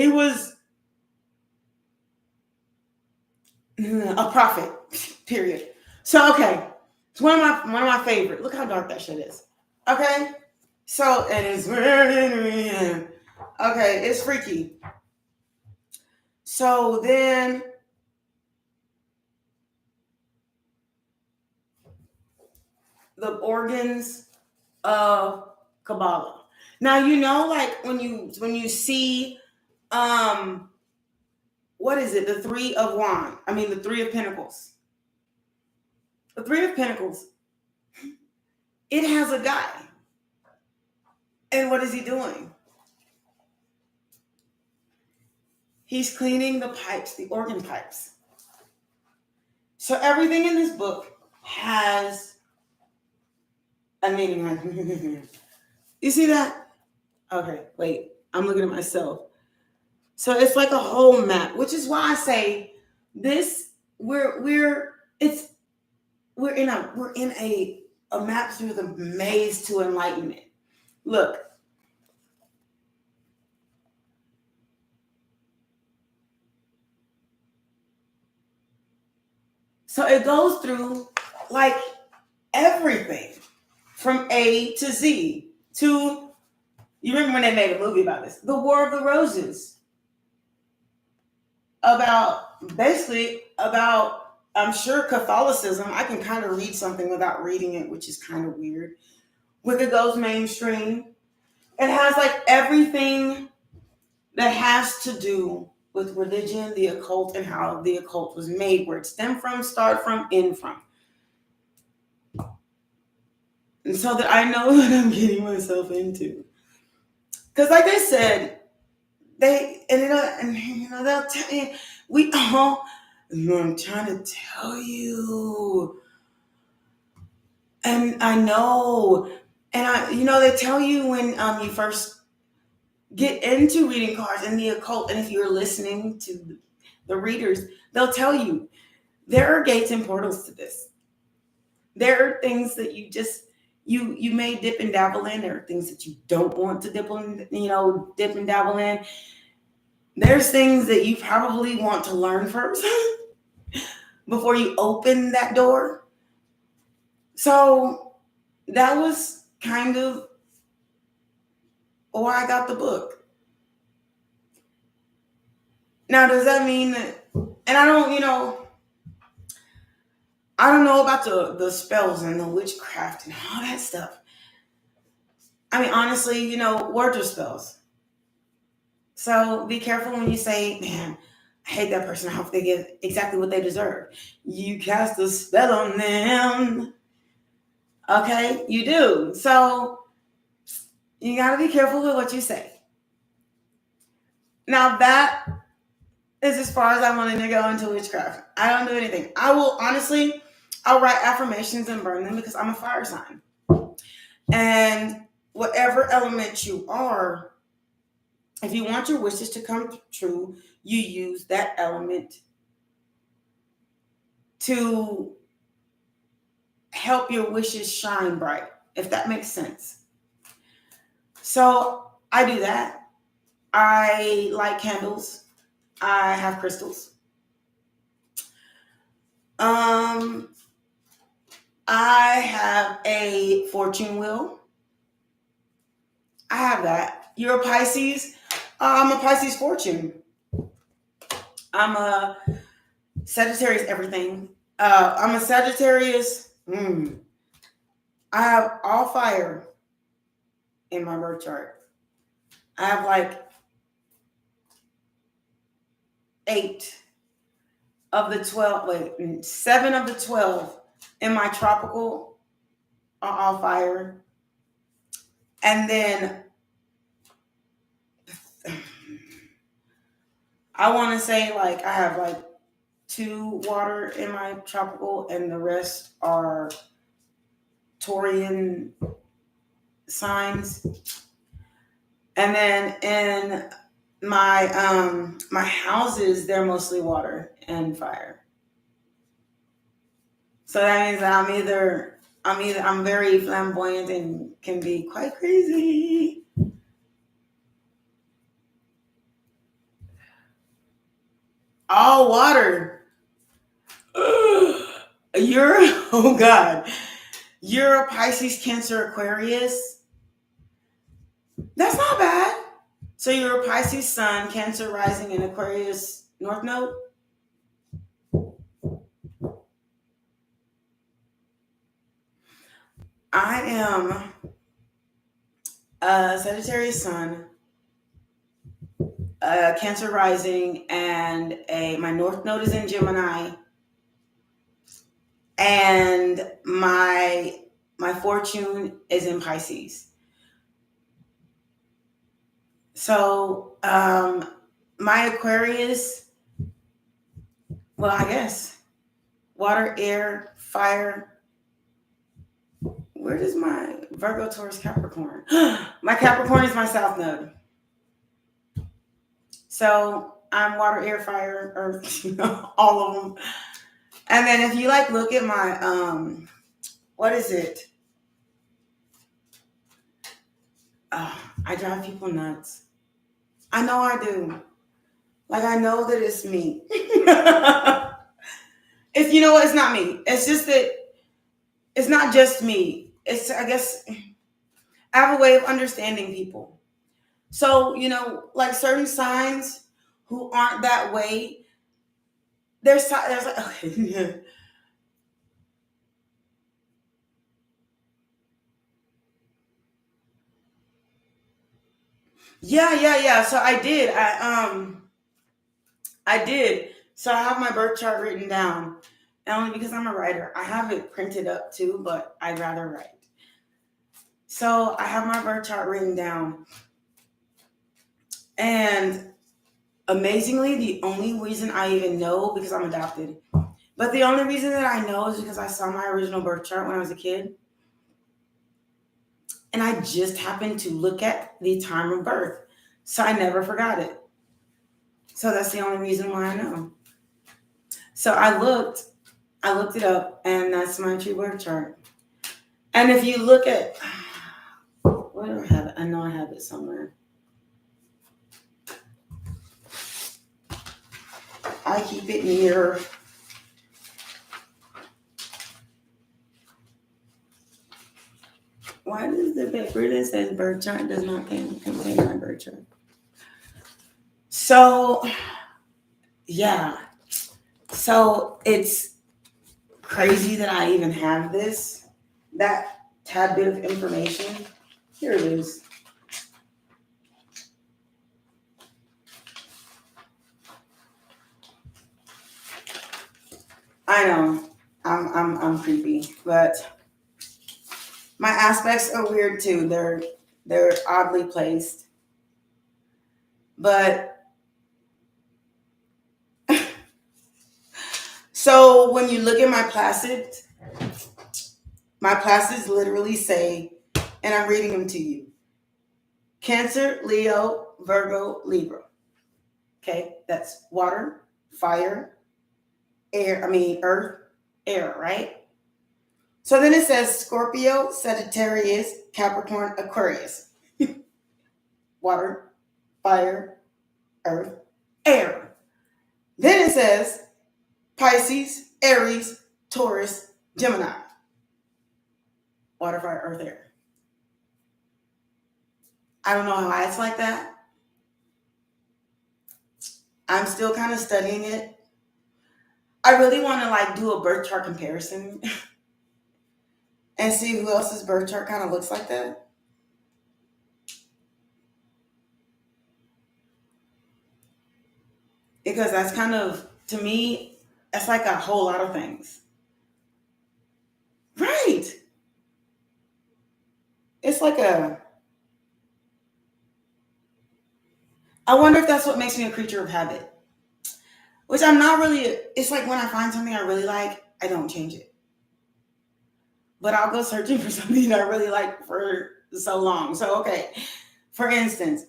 was he was a prophet. Period. So okay, it's one of my favorite. Look how dark that shit is. Okay, so it is. Okay, it's freaky. So then. The organs of Kabbalah. Now, like when you see, what is it? The Three of Wands. The Three of Pentacles. The Three of Pentacles. It has a guy. And what is he doing? He's cleaning the pipes, the organ pipes. So everything in this book has a meaning. You see that? Okay, wait. I'm looking at myself. So it's like a whole map, which is why I say this. We're in a map through the maze to enlightenment. Look. So it goes through like everything from A to Z to, you remember when they made a movie about this, The War of the Roses, about I'm sure Catholicism. I can kind of read something without reading it, which is kind of weird. Wicca goes mainstream. It has like everything that has to do with religion, the occult, and how the occult was made, where it stemmed from, started from, end from. And so that I know what I'm getting myself into. Because like I said, they'll tell you, I'm trying to tell you. And I know, and they tell you when you first get into reading cards and the occult, and if you're listening to the readers, they'll tell you there are gates and portals to this. There are things that you just you may dip and dabble in. There are things that you don't want to dip and dabble in. There's things that you probably want to learn first before you open that door. So that was kind of why I got the book. Now, does that mean that, and I don't know about the spells and the witchcraft and all that stuff. Honestly, words are spells. So be careful when you say, man, I hate that person. I hope they get exactly what they deserve. You cast a spell on them. Okay, you do. So you got to be careful with what you say. Now that is as far as I wanted to go into witchcraft. I don't do anything. I'll write affirmations and burn them because I'm a fire sign. And whatever element you are, if you want your wishes to come true, you use that element to help your wishes shine bright, if that makes sense. So I do that. I light candles. I have crystals. I have a fortune wheel. I have that. You're a Pisces. I'm a Pisces fortune. I'm a Sagittarius everything. I'm a Sagittarius. I have all fire in my birth chart. I have like 7 of the 12 in my tropical are all fire. And then I want to say like I have like 2 water in my tropical and the rest are Taurian signs. And then in my my houses, they're mostly water and fire. So that means that I'm very flamboyant and can be quite crazy. All water. You're a Pisces, Cancer, Aquarius. That's not bad. So you're a Pisces Sun, Cancer rising, and Aquarius North Node. I am a Sagittarius Sun, Cancer rising, and my North Node is in Gemini, and my fortune is in Pisces. So my Aquarius, well, I guess water, air, fire. Where does my Virgo, Taurus, Capricorn? My Capricorn is my South Node. So I'm water, air, fire, earth, all of them. And then if you like look at my, what is it? I drive people nuts. I know I do. Like I know that it's me. It's, you know what? It's not me. It's just that it's not just me. It's, I guess, I have a way of understanding people. So, like certain signs who aren't that way, there's like, okay. Yeah. So I did. I did. So I have my birth chart written down. And only because I'm a writer. I have it printed up too, but I'd rather write. So I have my birth chart written down. And amazingly, the only reason I even know, because I'm adopted, but the only reason that I know is because I saw my original birth chart when I was a kid. And I just happened to look at the time of birth. So I never forgot it. So that's the only reason why I know. So I looked it up, and that's my true birth chart. And if you look at, where do I have it? I know I have it somewhere. I keep it near. Why does the paper that says birth chart does not contain my birth chart? So, yeah. So it's crazy that I even have that tad bit of information. Here it is. I know, I'm creepy, but my aspects are weird too. They're oddly placed, but So when you look at my placid literally say, and I'm reading them to you: Cancer, Leo, Virgo, Libra. Okay, that's water, fire, earth, air, right? So then it says Scorpio, Sagittarius, Capricorn, Aquarius. Water, fire, earth, air. Then it says Pisces, Aries, Taurus, Gemini. Water, fire, earth, air. I don't know how it's like that. I'm still kind of studying it. I really want to do a birth chart comparison and see who else's birth chart kind of looks like that. Because that's kind of, to me, that's like a whole lot of things. Right. It's like I wonder if that's what makes me a creature of habit. Which I'm not really, it's like when I find something I really like, I don't change it. But I'll go searching for something that I really like for so long. So, okay. For instance,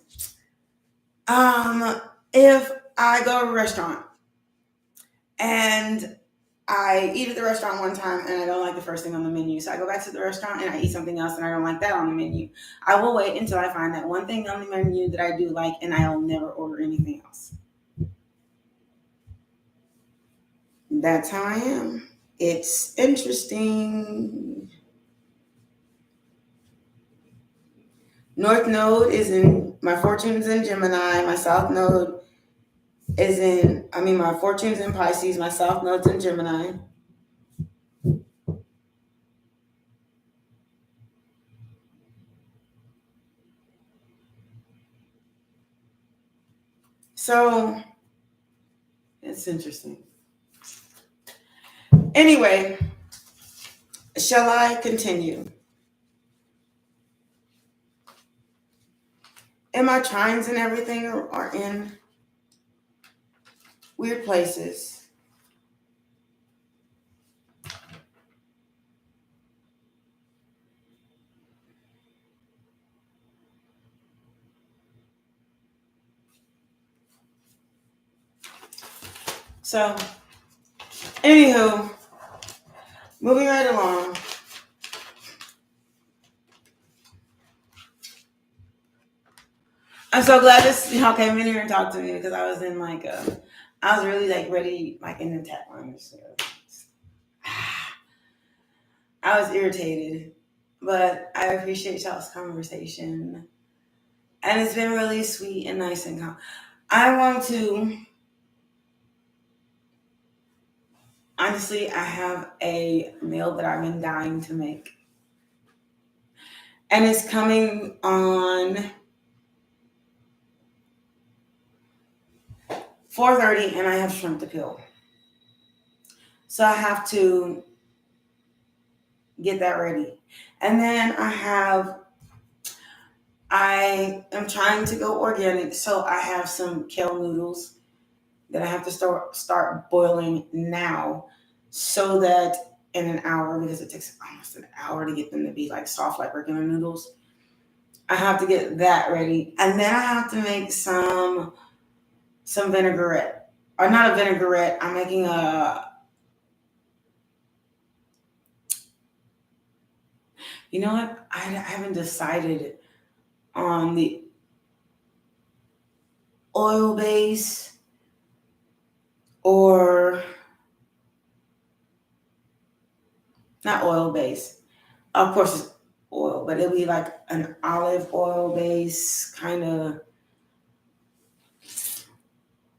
if I go to a restaurant and I eat at the restaurant one time and I don't like the first thing on the menu, so I go back to the restaurant and I eat something else and I don't like that on the menu, I will wait until I find that one thing on the menu that I do like, and I'll never order anything else. That's how I am. It's interesting. North node is in, my fortune's in Gemini. My south node is in, my fortune's in Pisces. My south node's in Gemini. So, it's interesting. Anyway, shall I continue? And my trines and everything are in weird places. So, anywho, moving right along. I'm so glad y'all came in here and talked to me, because I was in I was really ready, in the tap line. So. I was irritated, but I appreciate y'all's conversation. And it's been really sweet and nice and calm. Honestly, I have a meal that I've been dying to make. And it's coming on 4:30, and I have shrimp to peel. So I have to get that ready. And then I am trying to go organic, so I have some kale noodles that I have to start boiling now, so that in an hour, because it takes almost an hour to get them to be soft like regular noodles, I have to get that ready. And then I have to make some vinaigrette. Or not a vinaigrette, I'm making you know what? I haven't decided on the oil base or not oil base. Of course it's oil, but it'll be an olive oil base kind of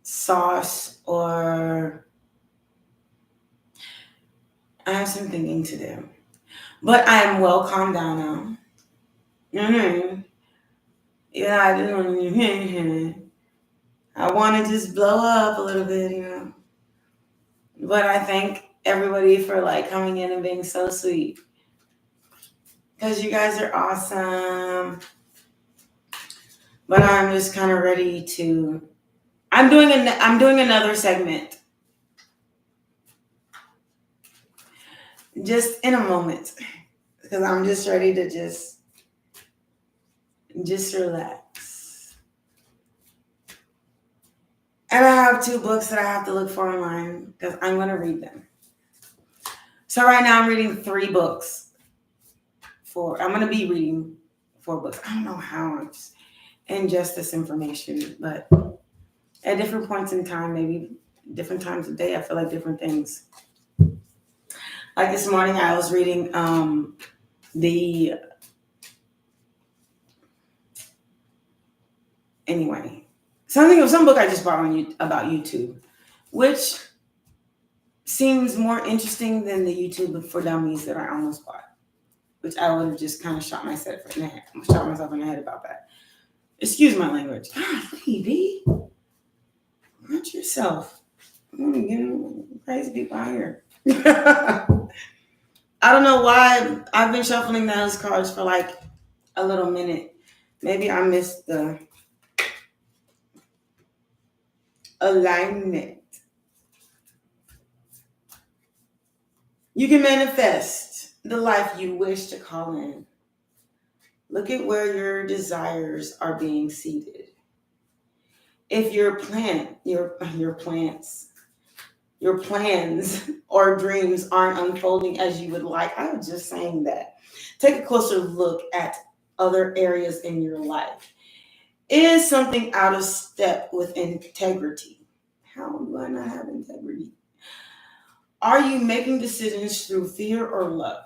sauce, or I have some thinking to do. But I am well calmed down now. Yeah, I do. I want to just blow up a little bit, But I thank everybody for coming in and being so sweet, because you guys are awesome. But I'm just kind of ready to. I'm doing another segment just in a moment, because I'm just ready to just relax. And I have 2 books that I have to look for online because I'm going to read them. So right now I'm reading 3 books. I'm going to be reading 4 books. I don't know how I'm just ingest this information, but at different points in time, maybe different times of day, I feel like different things. Like this morning, I was reading some book I just bought about YouTube, which seems more interesting than the YouTube for Dummies that I almost bought, which I would have just kind of shot myself in the head about that. Excuse my language. God, baby, watch yourself. Crazy people out here. I don't know why I've been shuffling those cards for like a little minute. Maybe I missed the alignment. You can manifest the life you wish to call in. Look at where your desires are being seeded. If your plans or dreams aren't unfolding as you would like, I was just saying that. Take a closer look at other areas in your life. Is something out of step with integrity? How do I not have integrity? Are you making decisions through fear or love?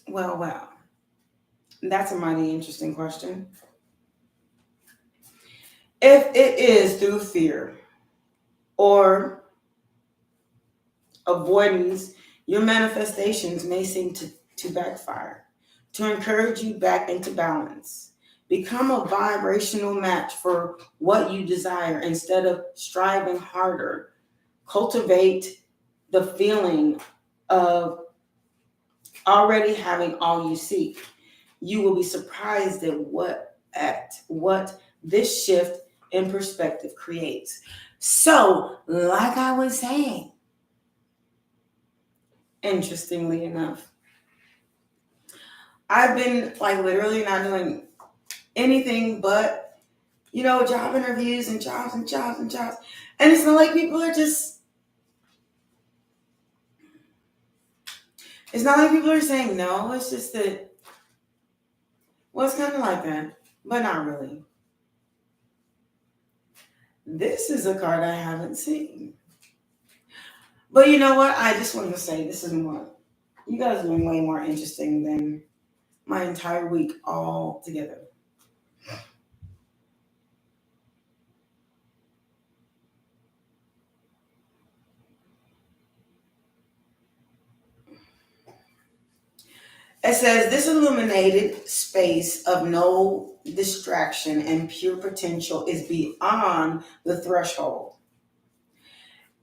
Well. That's a mighty interesting question. If it is through fear or avoidance, your manifestations may seem to backfire. To encourage you back into balance, become a vibrational match for what you desire instead of striving harder. Cultivate the feeling of already having all you seek. You will be surprised at what this shift in perspective creates. So, like I was saying, interestingly enough, I've been like literally not doing anything but, job interviews and jobs and jobs and jobs. And it's not like people are saying no. It's just that, well, it's kind of like that, but not really. This is a card I haven't seen. But you know what? I just wanted to say this is more, you guys are doing way more interesting than my entire week all together. It says, this illuminated space of no distraction and pure potential is beyond the threshold.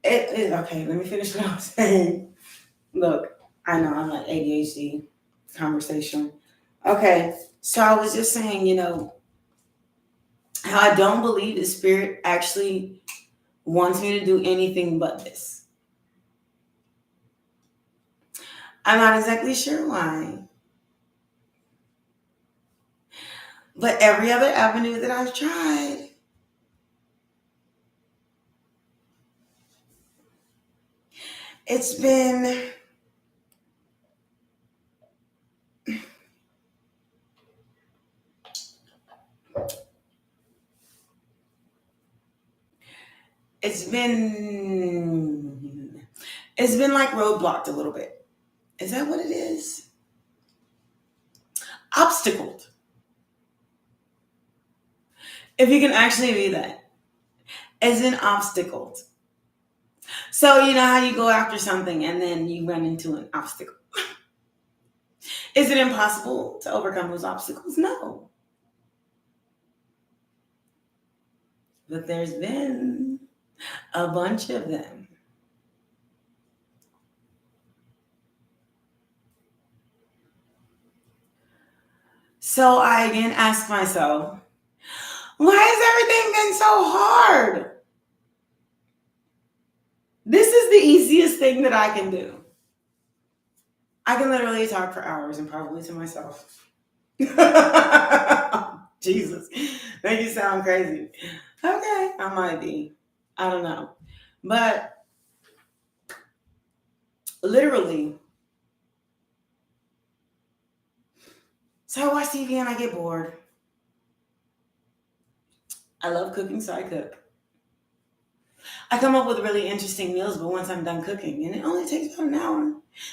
Okay, let me finish what I was saying. Look, I know I'm like ADHD conversation. Okay, so I was just saying, how I don't believe the spirit actually wants me to do anything but this. I'm not exactly sure why. But every other avenue that I've tried, it's been like roadblocked a little bit. Is that what it is? Obstacled. If you can actually be that. As in obstacled. So you know how you go after something and then you run into an obstacle. Is it impossible to overcome those obstacles? No. But there's been a bunch of them. So I again ask myself, why has everything been so hard? This is the easiest thing that I can do. I can literally talk for hours and probably to myself. Jesus, make you sound crazy. Okay, I might be. I don't know. But literally, so I watch TV and I get bored. I love cooking, so I cook. I come up with really interesting meals, but once I'm done cooking, and it only takes about an hour,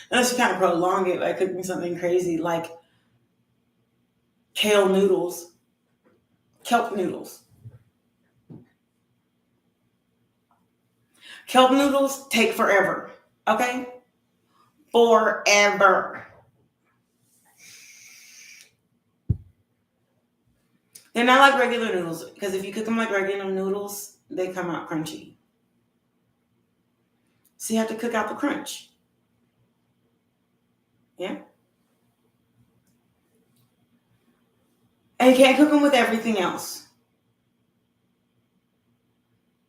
unless you kind of prolong it by cooking something crazy like kelp noodles. Kelp noodles take forever, okay? Forever. They're not like regular noodles, because if you cook them like regular noodles, they come out crunchy. So you have to cook out the crunch. Yeah? And you can't cook them with everything else,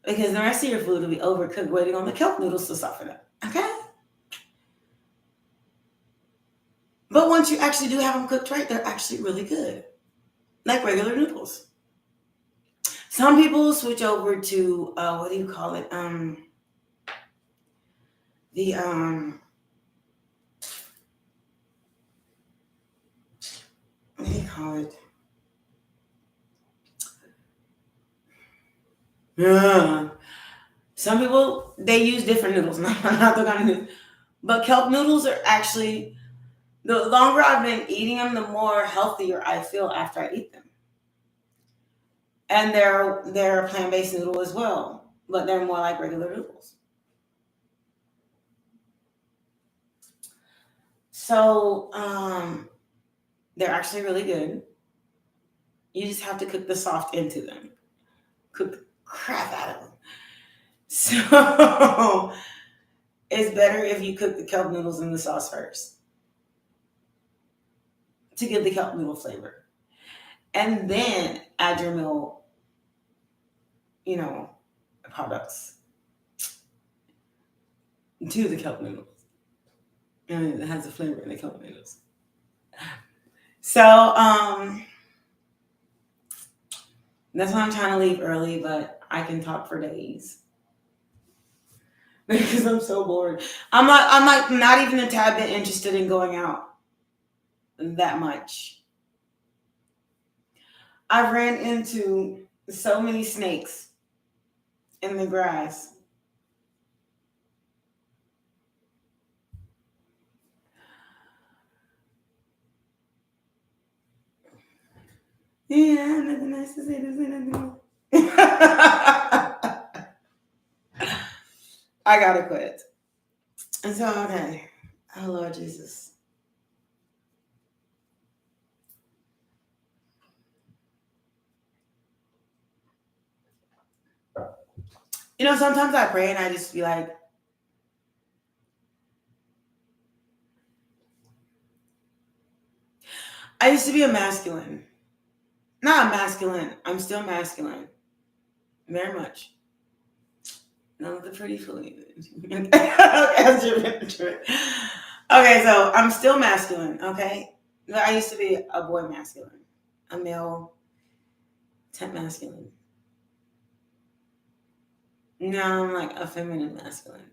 because the rest of your food will be overcooked waiting on the kelp noodles to soften up, okay? But once you actually do have them cooked right, they're actually really good, like regular noodles. Some people switch over to, what do you call it? What do you call it? Yeah. Some people, they use different noodles, not the kind of noodles. But kelp noodles are actually, the longer I've been eating them, the more healthier I feel after I eat them. And they're a plant-based noodle as well, but they're more like regular noodles. So they're actually really good. You just have to cook the soft into them. Cook the crap out of them. So it's better if you cook the kelp noodles in the sauce first to give the kelp noodle flavor. And then add your meal, products to the kelp noodles. And it has a flavor in the kelp noodles. So that's why I'm trying to leave early, but I can talk for days. Because I'm so bored. I'm like not even a tad bit interested in going out that much. I've ran into so many snakes in the grass. Yeah, nothing nice to say. I gotta quit. And so, okay. Oh, Lord Jesus. Sometimes I pray and I just be like, I used to be a masculine. Not masculine. I'm still masculine. Very much. None of the pretty feelings. Okay, so I'm still masculine, okay? I used to be a boy masculine. A male temp masculine. Now I'm like a feminine masculine.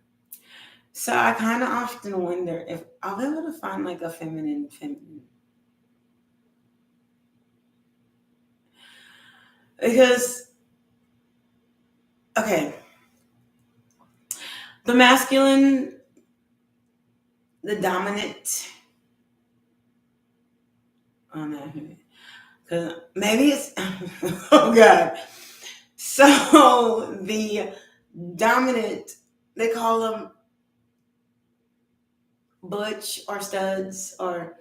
So I kind of often wonder if I'll be able to find like a feminine. Because, okay, the masculine, the dominant, oh no, because maybe it's, oh God. So the dominant, they call them butch or studs or,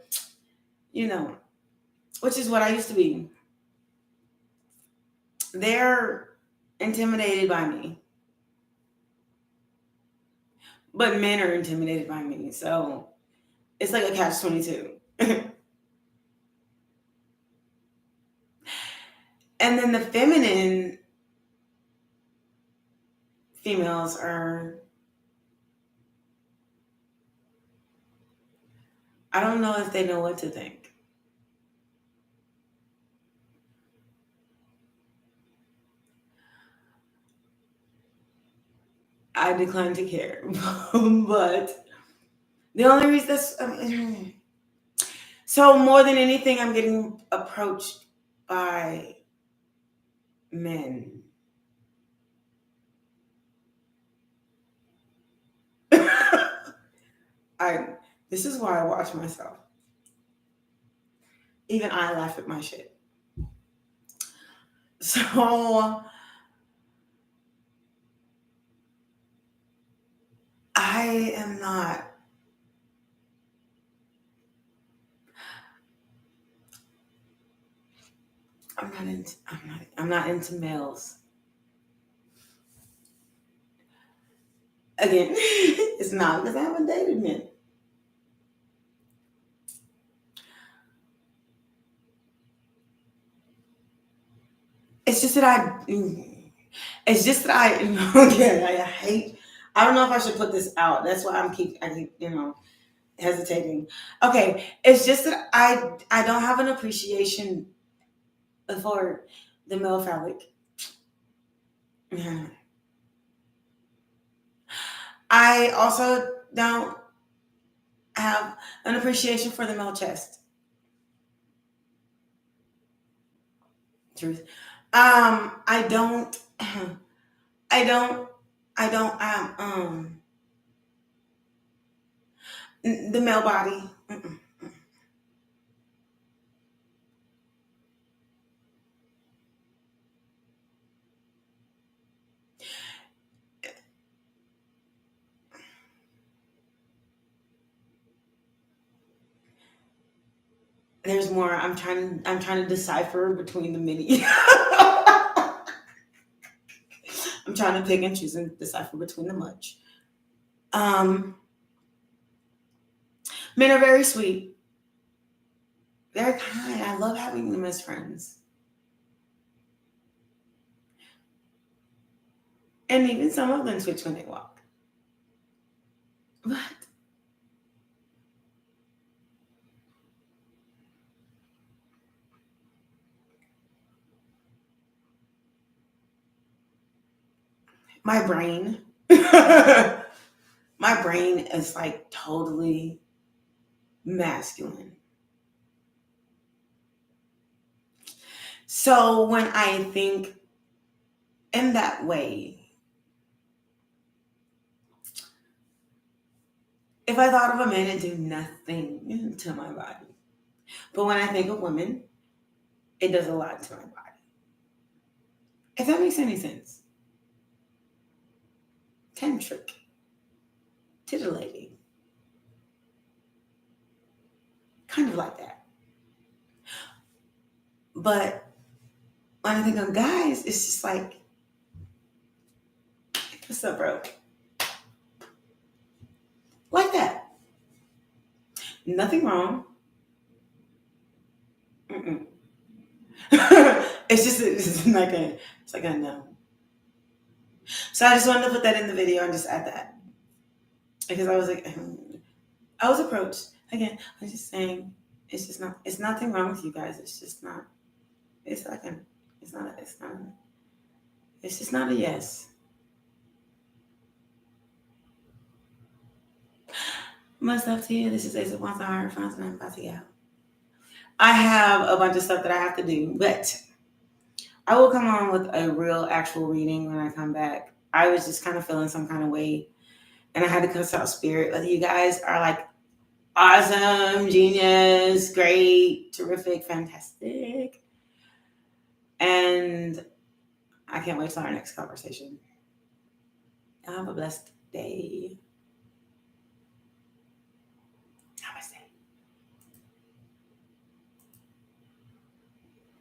which is what I used to be. They're intimidated by me. But men are intimidated by me. So it's like a catch-22. And then the feminine females are I don't know if they know what to think. I decline to care. But the only reason that's... so more than anything, I'm getting approached by men. This is why I watch myself. Even I laugh at my shit. So I am not... I'm not into males. Again, it's not because I haven't dated men. It's just that I hate... I don't know if I should put this out. That's why I keep hesitating. Okay, it's just that I don't have an appreciation for the male phallic. I also don't have an appreciation for the male chest. Truth. I don't the male body. There's more. I'm trying to decipher between the many. I'm trying to pick and choose and decipher between the much. Men are very sweet. They're kind. I love having them as friends. And even some of them switch when they walk. But my brain, my brain is like totally masculine. So when I think in that way, if I thought of a man, it'd do nothing to my body. But when I think of women, it does a lot to my body. If that makes any sense. Tantric. Titillating. Kind of like that. But when I think of guys, it's just like, what's up, bro? Like that. Nothing wrong. It's like a no. So I just wanted to put that in the video and just add that. Because I was like, I was approached. Again, I'm just saying, it's nothing wrong with you guys. It's just not, it's just not a yes. Much love to you. This is Ace of Wands and Hierophants, and I'm about to go. I have a bunch of stuff that I have to do, but I will come on with a real actual reading when I come back. I was just kind of feeling some kind of way, and I had to cuss out spirit. Whether you guys are like awesome, genius, great, terrific, fantastic, and I can't wait till our next conversation. Have a blessed day.